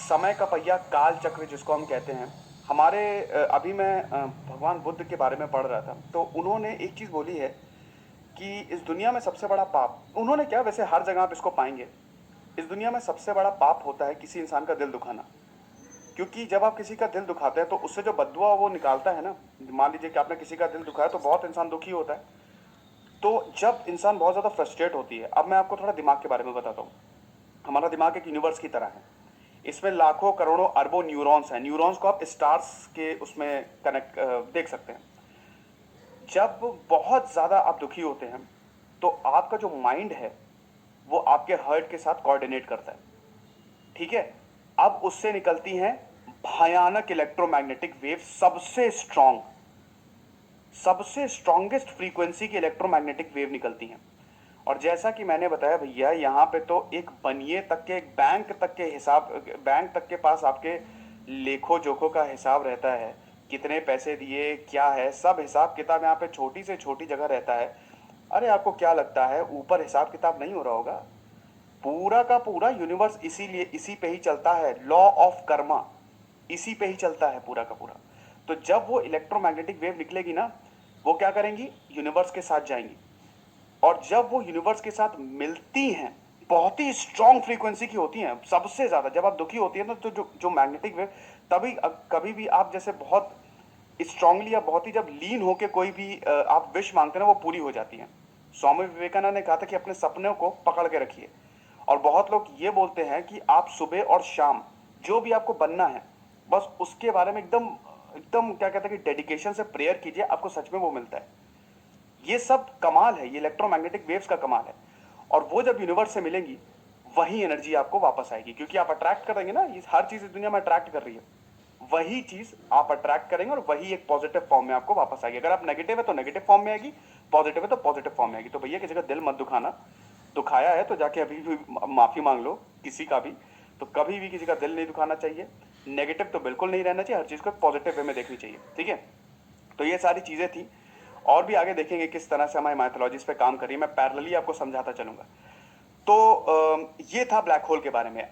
समय का पहिया काल चक्र जिसको हम कहते हैं, हमारे अभी मैं भगवान बुद्ध के बारे में पढ़ रहा था, तो उन्होंने एक चीज़ बोली है कि इस दुनिया में सबसे बड़ा पाप, उन्होंने क्या, वैसे हर जगह आप इसको पाएंगे, इस दुनिया में सबसे बड़ा पाप होता है किसी इंसान का दिल दुखाना। क्योंकि जब आप किसी का दिल दुखाते हैं तो उससे जो बददुआ वो निकालता है ना, मान लीजिए कि आपने किसी का दिल दुखाया तो बहुत इंसान दुखी होता है। तो जब इंसान बहुत ज़्यादा फ्रस्ट्रेट होती है, अब मैं आपको थोड़ा दिमाग के बारे में बताता हूँ। हमारा दिमाग एक यूनिवर्स की तरह है, इसमें लाखों करोड़ों अरबों न्यूरॉन्स हैं। न्यूरॉन्स को आप स्टार्स के उसमें कनेक्ट देख सकते हैं। जब बहुत ज़्यादा आप दुखी होते हैं तो आपका जो माइंड है वो आपके हार्ट के साथ कोऑर्डिनेट करता है, ठीक है। अब उससे निकलती हैं भयानक इलेक्ट्रोमैग्नेटिक वेव, सबसे स्ट्रॉन्गेस्ट फ्रीक्वेंसी की इलेक्ट्रोमैग्नेटिक वेव निकलती हैं। और जैसा कि मैंने बताया भैया, यहाँ पे तो एक बनिए तक के, एक बैंक तक के हिसाब, बैंक तक के पास आपके लेखों जोखों का हिसाब रहता है, कितने पैसे दिए, क्या है, सब हिसाब किताब यहाँ पे छोटी से छोटी जगह रहता है। अरे आपको क्या लगता है ऊपर हिसाब किताब नहीं हो रहा होगा? पूरा का पूरा यूनिवर्स इसीलिए इसी पे ही चलता है, लॉ ऑफ कर्मा इसी पे ही चलता है पूरा का पूरा। तो जब वो इलेक्ट्रोमैग्नेटिक वेव निकलेगी ना, वो क्या करेंगी, यूनिवर्स के साथ जाएंगी। और जब वो यूनिवर्स के साथ मिलती हैं, बहुत ही स्ट्रॉन्ग फ्रीक्वेंसी की होती हैं, सबसे ज्यादा जब आप दुखी होती है ना, तो जो जो मैग्नेटिक वेव, तभी कभी भी आप जैसे बहुत स्ट्रांगली या बहुत ही जब लीन होके कोई भी आप विश मांगते हैं ना, वो पूरी हो जाती है। स्वामी विवेकानंद ने कहा था कि अपने सपनों को पकड़ के रखिए। और बहुत लोग ये बोलते हैं कि आप सुबह और शाम जो भी आपको बनना है, बस उसके बारे में एकदम एकदम क्या कहते हैं कि डेडिकेशन से प्रेयर कीजिए, आपको सच में वो मिलता है। ये सब कमाल है, ये इलेक्ट्रोमैग्नेटिक वेव्स का कमाल है। और वो जब यूनिवर्स से मिलेंगी, वही एनर्जी आपको वापस आएगी, क्योंकि आप अट्रैक्ट करेंगे ना, ये हर चीज इस दुनिया में अट्रैक्ट कर रही है, वही चीज आप अट्रैक्ट करेंगे और वही एक पॉजिटिव फॉर्म में आपको वापस आएगी। अगर आप नेगेटिव है तो नेगेटिव फॉर्म में आएगी, पॉजिटिव है तो पॉजिटिव फॉर्म में आएगी। तो भैया किसी का दिल मत दुखाना, दुखाया है तो जाके अभी भी माफी मांग लो किसी का भी। तो कभी भी किसी का दिल नहीं दुखाना चाहिए, नेगेटिव तो बिल्कुल नहीं रहना चाहिए, हर चीज को पॉजिटिव वे में देखनी चाहिए, ठीक है। तो ये सारी चीजें थी, और भी आगे देखेंगे किस तरह से हमारी माइथोलॉजीज पे काम कर रही है, मैं पैरेलली आपको समझाता चलूंगा। तो ये था ब्लैक होल के बारे में।